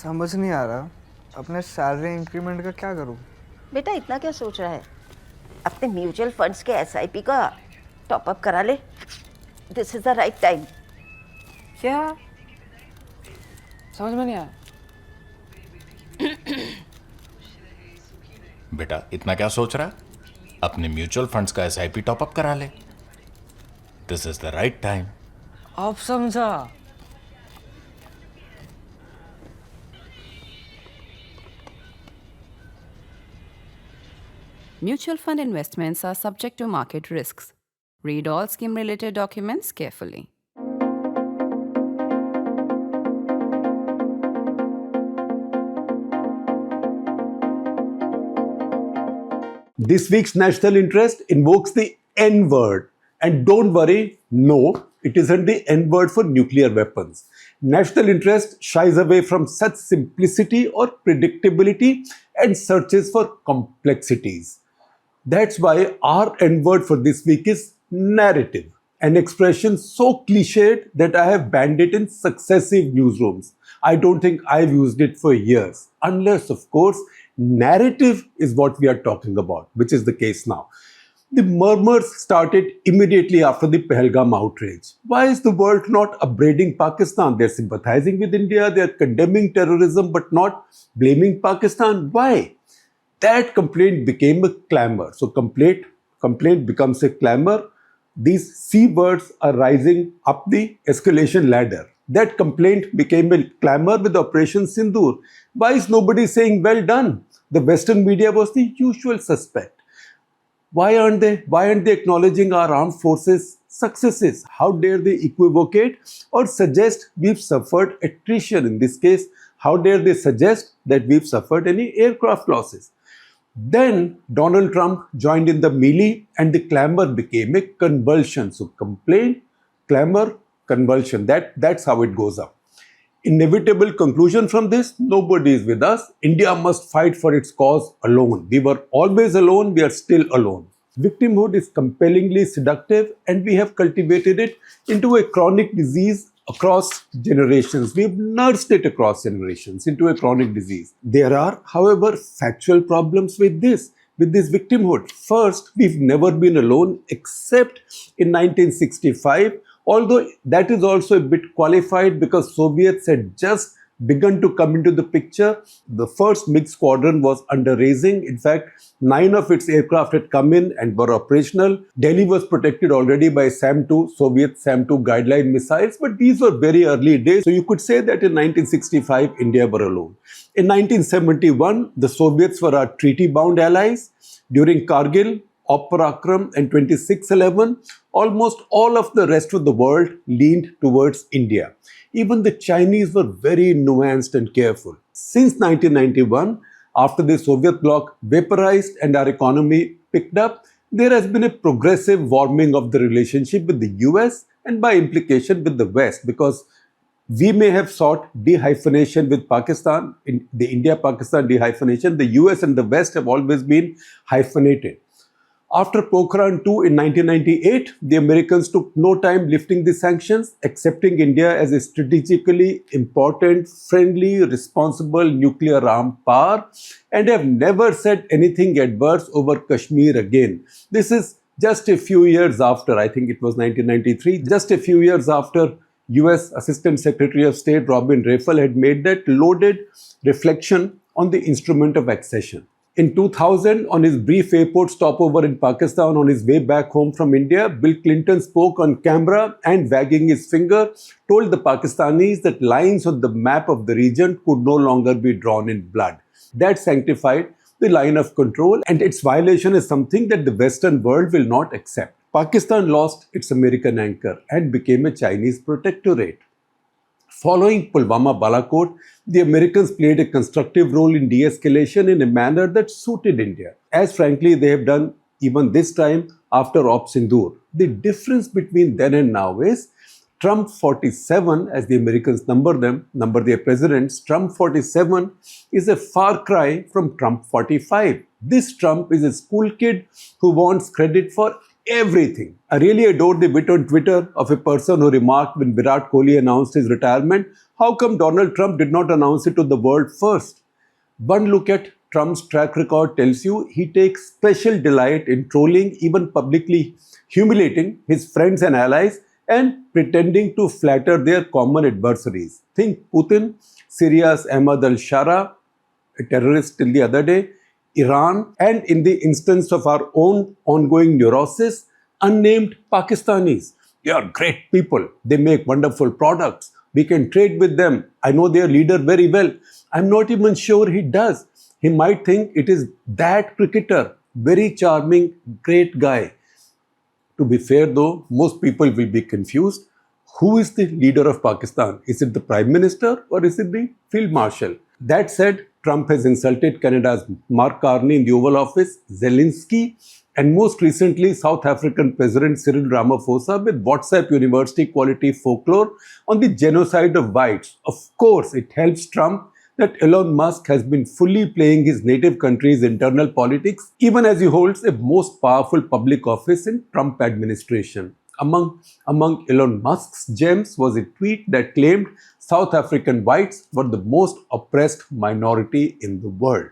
समझ नहीं आ रहा अपने सैलरी इंक्रीमेंट का क्या करूं। बेटा इतना क्या सोच रहा है? अपने म्यूचुअल फंड्स के एसआईपी का टॉप अप करा ले। This is the right time. क्या समझ में नहीं आया। बेटा इतना क्या सोच रहा है? अपने म्यूचुअल फंड्स का एसआईपी टॉपअप करा ले। This is the right time. अब समझा। Mutual fund investments are subject to market risks. Read all scheme related documents carefully. This week's national interest invokes the N word. And don't worry, no, it isn't the N word for nuclear weapons. National interest shies away from such simplicity or predictability and searches for complexities. That's why our N word for this week is narrative, an expression so cliched that I have banned it in successive newsrooms. I don't think I've used it for years, unless, of course, narrative is what we are talking about, which is the case now. The murmurs started immediately after the Pahalgam outrage. Why is the world not upbraiding Pakistan? They're sympathizing with India, they're condemning terrorism, but not blaming Pakistan. Why? That complaint became a clamor. So complaint becomes a clamor. These C words are rising up the escalation ladder. That complaint became a clamor with Operation Sindoor. Why is nobody saying well done? The Western media was the usual suspect. Why aren't they acknowledging our armed forces' successes? How dare they equivocate or suggest we've suffered attrition? In this case, how dare they suggest that we've suffered any aircraft losses? Then Donald Trump joined in the melee and the clamor became a convulsion. So complaint, clamor, convulsion. That's how it goes up. Inevitable conclusion from this: nobody is with us. India must fight for its cause alone. We were always alone, we are still alone. Victimhood is compellingly seductive and we have cultivated it into a chronic disease across generations. We've nursed it across generations into a chronic disease. There are, however, factual problems with this victimhood. First, we've never been alone except in 1965, although that is also a bit qualified because Soviets had just begun to come into the picture. The first MiG squadron was under raising. In fact, 9 of its aircraft had come in and were operational. Delhi was protected already by SAM-2, Soviet SAM-2 guideline missiles, but these were very early days. So you could say that in 1965, India were alone. In 1971, the Soviets were our treaty-bound allies. During Kargil, Op Parakram and 2611, almost all of the rest of the world leaned towards India. Even the Chinese were very nuanced and careful. Since 1991, after the Soviet bloc vaporized and our economy picked up, there has been a progressive warming of the relationship with the US and by implication with the West, because we may have sought de-hyphenation with Pakistan, in the India-Pakistan de-hyphenation. The US and the West have always been hyphenated. After Pokhran II in 1998, the Americans took no time lifting the sanctions, accepting India as a strategically important, friendly, responsible nuclear-armed power, and have never said anything adverse over Kashmir again. This is just a few years after, I think it was 1993, just a few years after US Assistant Secretary of State Robin Raphael had made that loaded reflection on the instrument of accession. In 2000, on his brief airport stopover in Pakistan on his way back home from India, Bill Clinton spoke on camera and, wagging his finger, told the Pakistanis that lines on the map of the region could no longer be drawn in blood. That sanctified the line of control, and its violation is something that the Western world will not accept. Pakistan lost its American anchor and became a Chinese protectorate. Following Pulwama Balakot, the Americans played a constructive role in de-escalation in a manner that suited India, as frankly they have done even this time after Op Sindoor. The difference between then and now is Trump 47, as the Americans number their presidents. Trump 47 is a far cry from Trump 45. This Trump is a school kid who wants credit for everything. I really adored the bit on Twitter of a person who remarked when Virat Kohli announced his retirement, how come Donald Trump did not announce it to the world first? One look at Trump's track record tells you he takes special delight in trolling, even publicly humiliating his friends and allies and pretending to flatter their common adversaries. Think Putin, Syria's Ahmad al-Shara, a terrorist till the other day, Iran, and in the instance of our own ongoing neurosis, unnamed Pakistanis. They are great people. They make wonderful products. We can trade with them. I know their leader very well. I'm not even sure he does. He might think it is that cricketer, very charming, great guy. To be fair though, most people will be confused. Who is the leader of Pakistan? Is it the Prime Minister or is it the Field Marshal? That said, Trump has insulted Canada's Mark Carney in the Oval Office, Zelensky, and most recently South African President Cyril Ramaphosa with WhatsApp university quality folklore on the genocide of whites. Of course, it helps Trump that Elon Musk has been fully playing his native country's internal politics, even as he holds a most powerful public office in Trump administration. Among Elon Musk's gems was a tweet that claimed South African whites were the most oppressed minority in the world.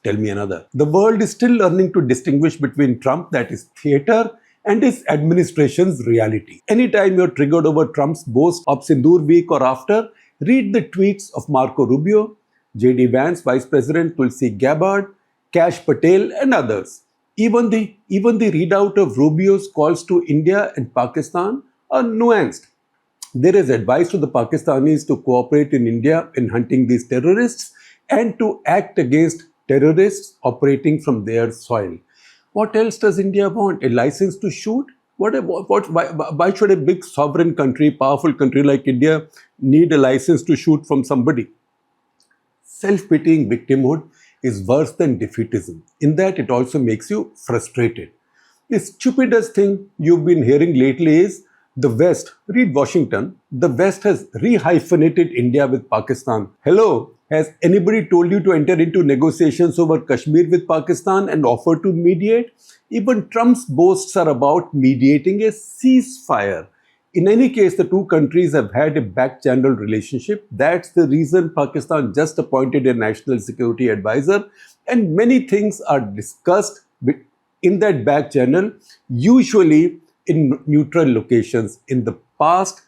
Tell me another. The world is still learning to distinguish between Trump, that is theater, and his administration's reality. Anytime you're triggered over Trump's boast Op Sindoor week or after, read the tweets of Marco Rubio, J.D. Vance, Vice President Tulsi Gabbard, Kash Patel, and others. Even the readout of Rubio's calls to India and Pakistan are nuanced. There is advice to the Pakistanis to cooperate in India in hunting these terrorists and to act against terrorists operating from their soil. What else does India want? A license to shoot? Why should a big sovereign country, powerful country like India need a license to shoot from somebody? Self-pitying victimhood is worse than defeatism, in that it also makes you frustrated. The stupidest thing you've been hearing lately is the West, read Washington, the West has re-hyphenated India with Pakistan. Hello, has anybody told you to enter into negotiations over Kashmir with Pakistan and offer to mediate? Even Trump's boasts are about mediating a ceasefire. In any case, the two countries have had a back-channel relationship. That's the reason Pakistan just appointed a national security advisor, and many things are discussed in that back channel, usually in neutral locations. In the past,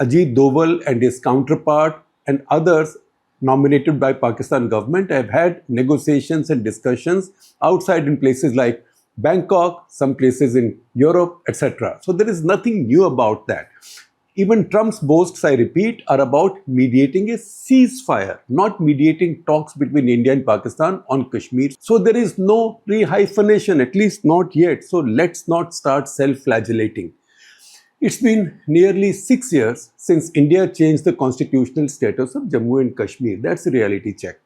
Ajit Doval and his counterpart and others nominated by Pakistan government have had negotiations and discussions outside in places like Bangkok, some places in Europe, etc. So there is nothing new about that. Even Trump's boasts, I repeat, are about mediating a ceasefire, not mediating talks between India and Pakistan on Kashmir. So there is no re-hyphenation, at least not yet. So let's not start self-flagellating. It's been nearly 6 years since India changed the constitutional status of Jammu and Kashmir. That's a reality check.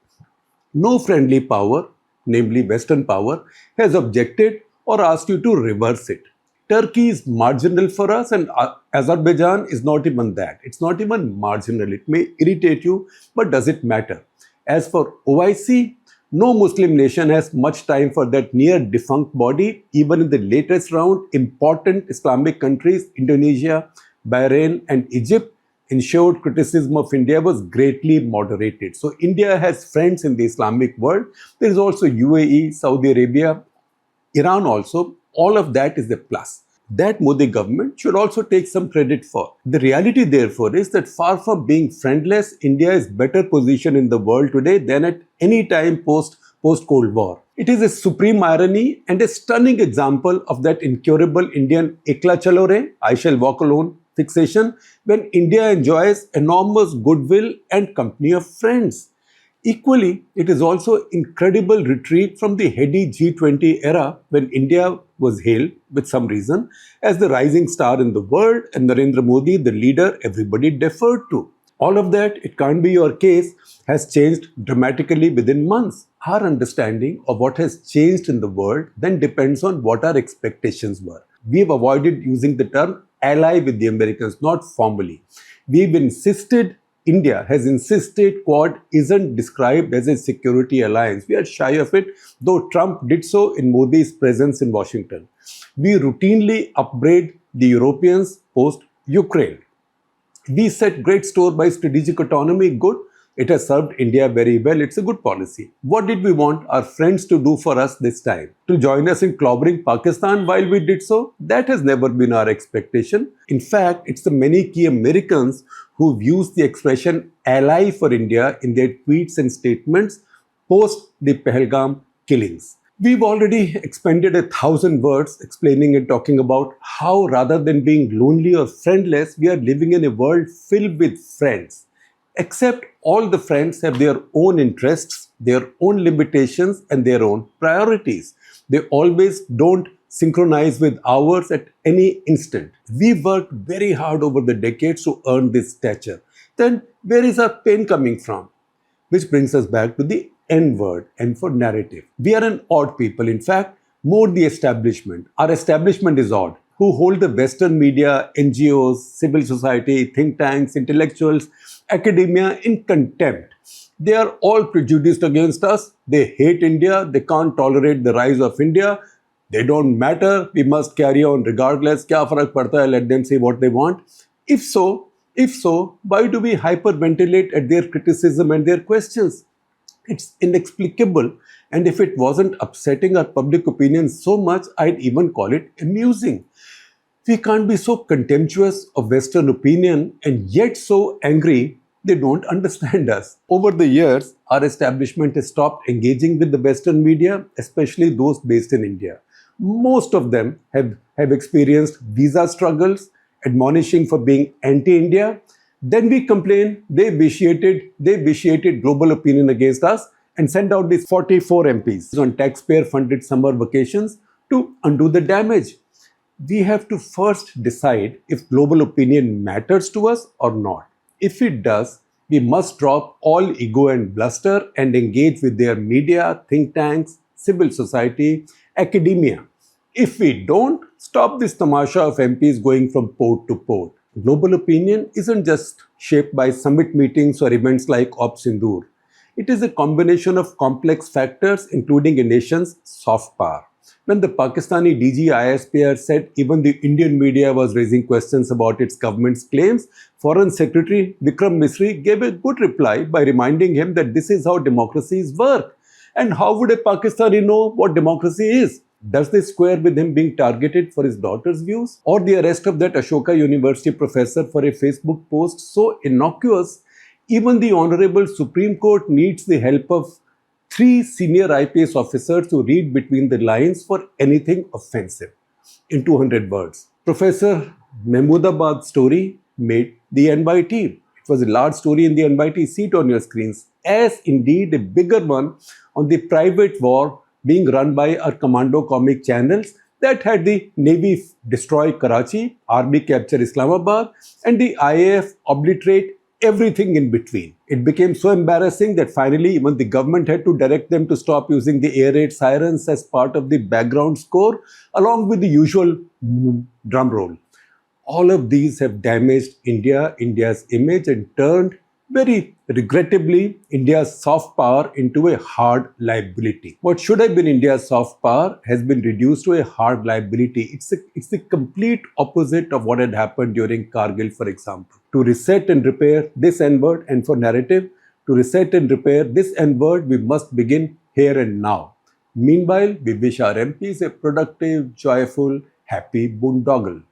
No friendly power, namely Western power, has objected or asked you to reverse it. Turkey is marginal for us, and Azerbaijan is not even that. It's not even marginal. It may irritate you, but does it matter? As for OIC, no Muslim nation has much time for that near defunct body. Even in the latest round, important Islamic countries, Indonesia, Bahrain, and Egypt, ensured criticism of India was greatly moderated. So India has friends in the Islamic world. There is also UAE, Saudi Arabia, Iran also. All of that is a plus. That Modi government should also take some credit for. The reality therefore is that far from being friendless, India is better positioned in the world today than at any time post-Cold War. It is a supreme irony and a stunning example of that incurable Indian ekla chalo re, I shall walk alone fixation, when India enjoys enormous goodwill and company of friends. Equally, it is also incredible retreat from the heady G20 era when India was hailed, with some reason, as the rising star in the world and Narendra Modi, the leader everybody deferred to. All of that, it can't be your case, has changed dramatically within months. Our understanding of what has changed in the world then depends on what our expectations were. We have avoided using the term ally with the Americans, not formally. India has insisted Quad isn't described as a security alliance. We are shy of it, though Trump did so in Modi's presence in Washington. We routinely upbraid the Europeans post-Ukraine. We set great store by strategic autonomy. Good. It has served India very well. It's a good policy. What did we want our friends to do for us this time? To join us in clobbering Pakistan while we did so? That has never been our expectation. In fact, it's the many key Americans who've used the expression ally for India in their tweets and statements post the Pahalgam killings. We've already expended 1,000 words explaining and talking about how, rather than being lonely or friendless, we are living in a world filled with friends. Except all the friends have their own interests, their own limitations, and their own priorities. They always don't synchronize with ours at any instant. We worked very hard over the decades to earn this stature. Then where is our pain coming from? Which brings us back to the N word, N for narrative. We are an odd people. In fact, more the establishment. Our establishment is odd, who hold the Western media, NGOs, civil society, think tanks, intellectuals, academia in contempt. They are all prejudiced against us. They hate India. They can't tolerate the rise of India. They don't matter. We must carry on regardless. Kya farak padta hai? Let them say what they want. If so, why do we hyperventilate at their criticism and their questions? It's inexplicable, and if it wasn't upsetting our public opinion so much, I'd even call it amusing. We can't be so contemptuous of Western opinion and yet so angry they don't understand us. Over the years, our establishment has stopped engaging with the Western media, especially those based in India. Most of them have experienced visa struggles, admonishing for being anti-India. Then we complain they vitiated global opinion against us and sent out these 44 MPs on taxpayer-funded summer vacations to undo the damage. We have to first decide if global opinion matters to us or not. If it does, we must drop all ego and bluster and engage with their media, think tanks, civil society, academia. If we don't, stop this tamasha of MPs going from port to port. Global opinion isn't just shaped by summit meetings or events like Op Sindoor. It is a combination of complex factors, including a nation's soft power. When the Pakistani DG ISPR said even the Indian media was raising questions about its government's claims, Foreign Secretary Vikram Misri gave a good reply by reminding him that this is how democracies work. And how would a Pakistani know what democracy is? Does this square with him being targeted for his daughter's views? Or the arrest of that Ashoka University professor for a Facebook post so innocuous, even the Honorable Supreme Court needs the help of 3 senior IPS officers to read between the lines for anything offensive. In 200 words, Professor Mahmoodabad's story made the NYT. It was a large story in the NYT. See it on your screens. As indeed a bigger one on the private war being run by our commando comic channels that had the Navy destroy Karachi, Army capture Islamabad, and the IAF obliterate everything in between. It became so embarrassing that finally even the government had to direct them to stop using the air raid sirens as part of the background score, along with the usual drum roll. All of these have damaged India's image, and turned, very regrettably, India's soft power into a hard liability. What should have been India's soft power has been reduced to a hard liability. It's the complete opposite of what had happened during Kargil, for example. To reset and repair this N-word, and for narrative, to reset and repair this N-word, we must begin here and now. Meanwhile, we wish our MPs a productive, joyful, happy boondoggle.